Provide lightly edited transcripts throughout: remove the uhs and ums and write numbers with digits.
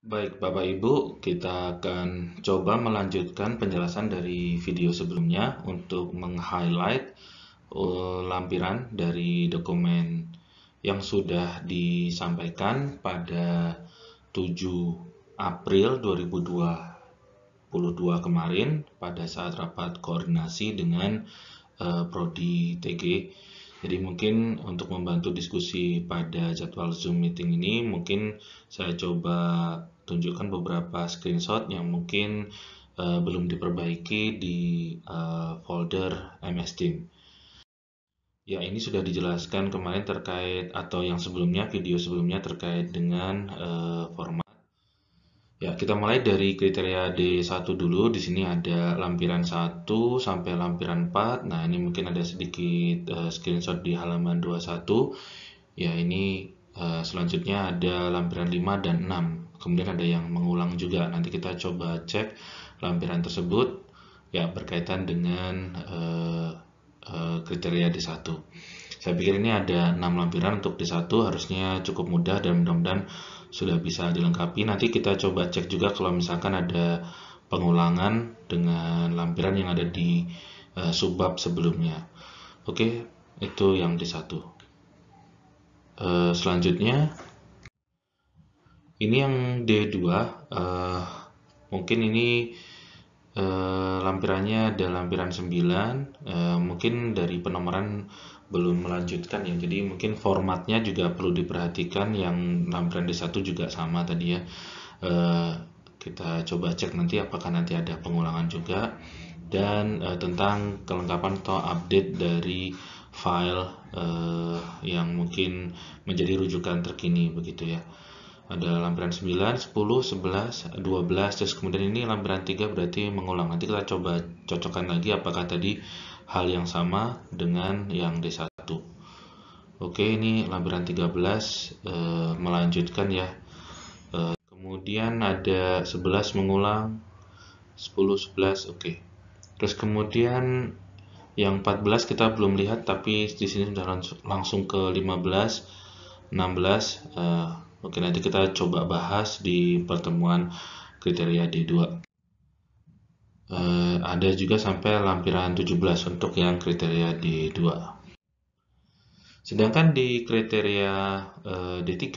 Baik, Bapak Ibu, kita akan coba melanjutkan penjelasan dari video sebelumnya untuk meng-highlight lampiran dari dokumen yang sudah disampaikan pada 7 April 2022 kemarin pada saat rapat koordinasi dengan Prodi TG. Jadi mungkin untuk membantu diskusi pada jadwal Zoom meeting ini, mungkin saya coba tunjukkan beberapa screenshot yang mungkin belum diperbaiki di folder MS Team. Ya, ini sudah dijelaskan kemarin terkait atau yang sebelumnya, video sebelumnya terkait dengan format. Ya, kita mulai dari kriteria D1 dulu. Di sini ada lampiran 1 sampai lampiran 4. Nah, ini mungkin ada sedikit screenshot di halaman 21. Ya, ini selanjutnya ada lampiran 5 dan 6. Kemudian ada yang mengulang juga. Nanti kita coba cek lampiran tersebut ya berkaitan dengan kriteria D1. Saya pikir ini ada 6 lampiran untuk D1, harusnya cukup mudah dan mudah-mudahan sudah bisa dilengkapi. Nanti kita coba cek juga kalau misalkan ada pengulangan dengan lampiran yang ada di subbab sebelumnya. Oke, itu yang D1. Selanjutnya ini yang D2. Mungkin ini lampirannya ada lampiran 9. Mungkin dari penomoran belum melanjutkan ya, jadi mungkin formatnya juga perlu diperhatikan. Yang lampiran D1 juga sama tadi ya. Kita coba cek nanti apakah nanti ada pengulangan juga, dan tentang kelengkapan atau update dari file yang mungkin menjadi rujukan terkini begitu ya. Ada lampiran 9, 10, 11, 12, terus kemudian ini lampiran 3 berarti mengulang. Nanti kita coba cocokkan lagi apakah tadi hal yang sama dengan yang D1. Oke, ini lampiran 13 melanjutkan ya. Kemudian ada 11 mengulang, 10, 11, oke. Terus kemudian yang 14 kita belum lihat, tapi di sini sudah langsung ke 15, 16. Oke, nanti kita coba bahas di pertemuan kriteria D2. Ada juga sampai lampiran 17 untuk yang kriteria D2. Sedangkan di kriteria D3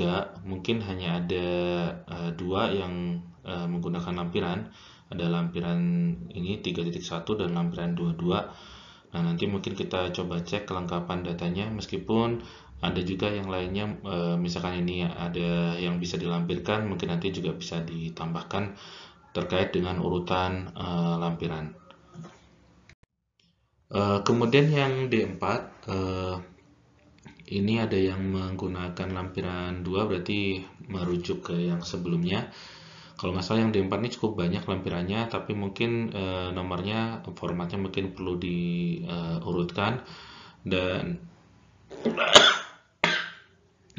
mungkin hanya ada dua yang menggunakan lampiran. Ada lampiran ini 3.1 dan lampiran 22. Nah, nanti mungkin kita coba cek kelengkapan datanya, meskipun ada juga yang lainnya, misalkan ini ada yang bisa dilampirkan, mungkin nanti juga bisa ditambahkan terkait dengan urutan lampiran. Kemudian yang D4, ini ada yang menggunakan lampiran 2, berarti merujuk ke yang sebelumnya. Kalau nggak salah yang D4 ini cukup banyak lampirannya, tapi mungkin nomornya, formatnya mungkin perlu diurutkan. Dan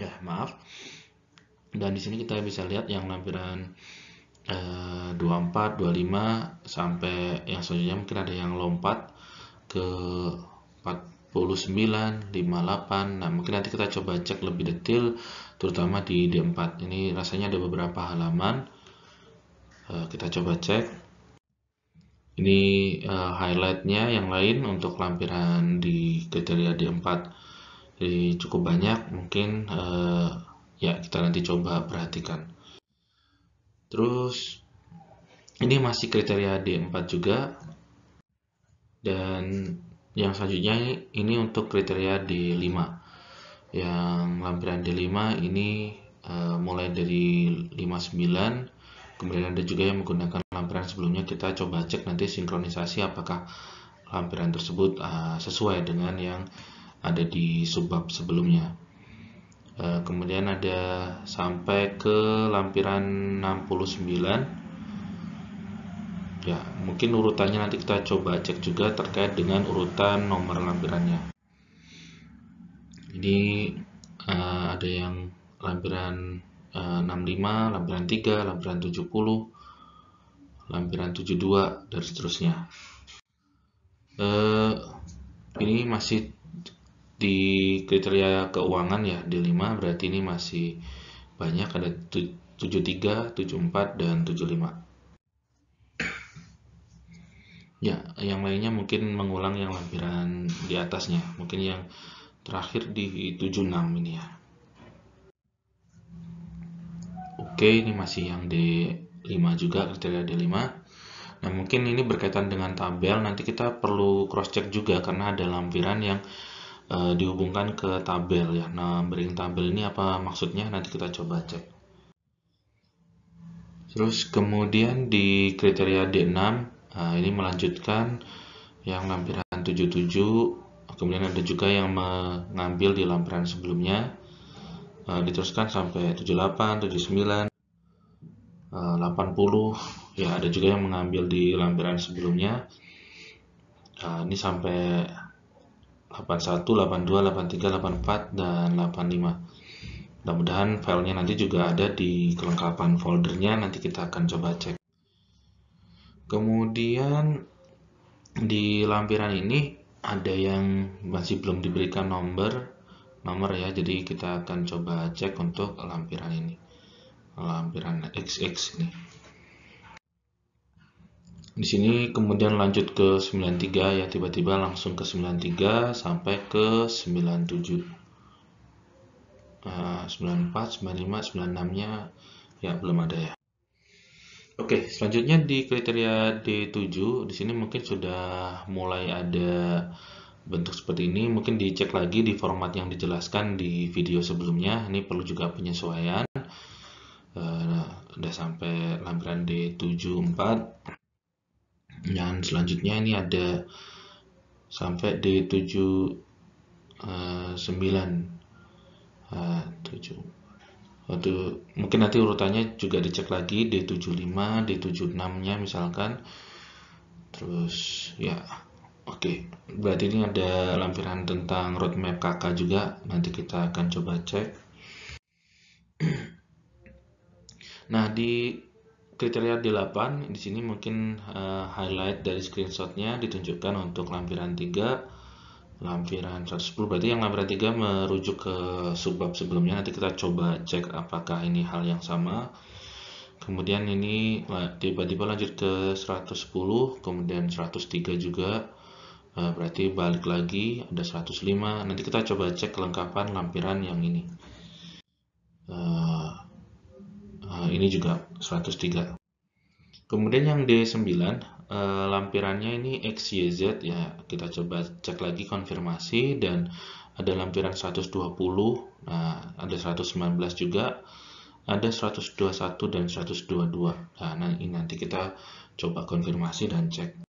ya maaf. Dan di sini kita bisa lihat yang lampiran 24, 25 sampai yang selanjutnya mungkin ada yang lompat ke 49, 58. Nah, mungkin nanti kita coba cek lebih detail terutama di D4. Ini rasanya ada beberapa halaman. Kita coba cek. Ini highlightnya yang lain untuk lampiran di kriteria D4. Jadi cukup banyak, mungkin ya kita nanti coba perhatikan. Terus ini masih kriteria D4 juga. Dan yang selanjutnya ini untuk kriteria D5. Yang lampiran D5 ini mulai dari 59. Kemudian ada juga yang menggunakan lampiran sebelumnya. Kita coba cek nanti sinkronisasi apakah lampiran tersebut sesuai dengan yang ada di subbab sebelumnya. Kemudian ada sampai ke lampiran 69. Ya, mungkin urutannya nanti kita coba cek juga terkait dengan urutan nomor lampirannya. Ini ada yang lampiran 65, lampiran 3, lampiran 70, lampiran 72, dan seterusnya. Ini masih di kriteria keuangan ya, D5, berarti ini masih banyak, ada 73, 74, dan 75. Ya, yang lainnya mungkin mengulang yang lampiran di atasnya. Mungkin yang terakhir di 76 ini ya. Oke, ini masih yang D5 juga, kriteria D5. Nah, mungkin ini berkaitan dengan tabel. Nanti kita perlu cross check juga karena ada lampiran yang dihubungkan ke tabel ya. Nah, numbering tabel ini apa maksudnya? Nanti kita coba cek. Terus kemudian di kriteria D6, ini melanjutkan yang lampiran 77. Kemudian ada juga yang mengambil di lampiran sebelumnya, diteruskan sampai 78, 79, 80. Ya, ada juga yang mengambil di lampiran sebelumnya. Ini sampai 81, 82, 83, 84, dan 85. Mudah-mudahan filenya nanti juga ada di kelengkapan foldernya, nanti kita akan coba cek. Kemudian di lampiran ini ada yang masih belum diberikan nomor ya, jadi kita akan coba cek untuk lampiran ini, lampiran XX ini. Di sini kemudian lanjut ke 93 ya, tiba-tiba langsung ke 93 sampai ke 97. 94, 95, 96-nya ya belum ada ya. Oke, selanjutnya di kriteria D7, di sini mungkin sudah mulai ada bentuk seperti ini. Mungkin dicek lagi di format yang dijelaskan di video sebelumnya. Ini perlu juga penyesuaian. Udah sampai lampiran D74. Dan selanjutnya ini ada sampai D79. 7. Mungkin nanti urutannya juga dicek lagi, D75, D76-nya misalkan. Terus ya, oke. Berarti ini ada lampiran tentang roadmap KK juga, nanti kita akan coba cek. Nah, di kriteria D8 di sini mungkin highlight dari screenshotnya ditunjukkan untuk lampiran 3, lampiran 110. Berarti yang lampiran 3 merujuk ke subbab sebelumnya. Nanti kita coba cek apakah ini hal yang sama. Kemudian ini tiba-tiba lanjut ke 110, kemudian 103 juga. Berarti balik lagi ada 105. Nanti kita coba cek kelengkapan lampiran yang ini. Ini juga 103. Kemudian yang D9, lampirannya ini XYZ ya. Kita coba cek lagi konfirmasi, dan ada lampiran 120, ada 119 juga, ada 121 dan 122. Nah, ini nanti kita coba konfirmasi dan cek.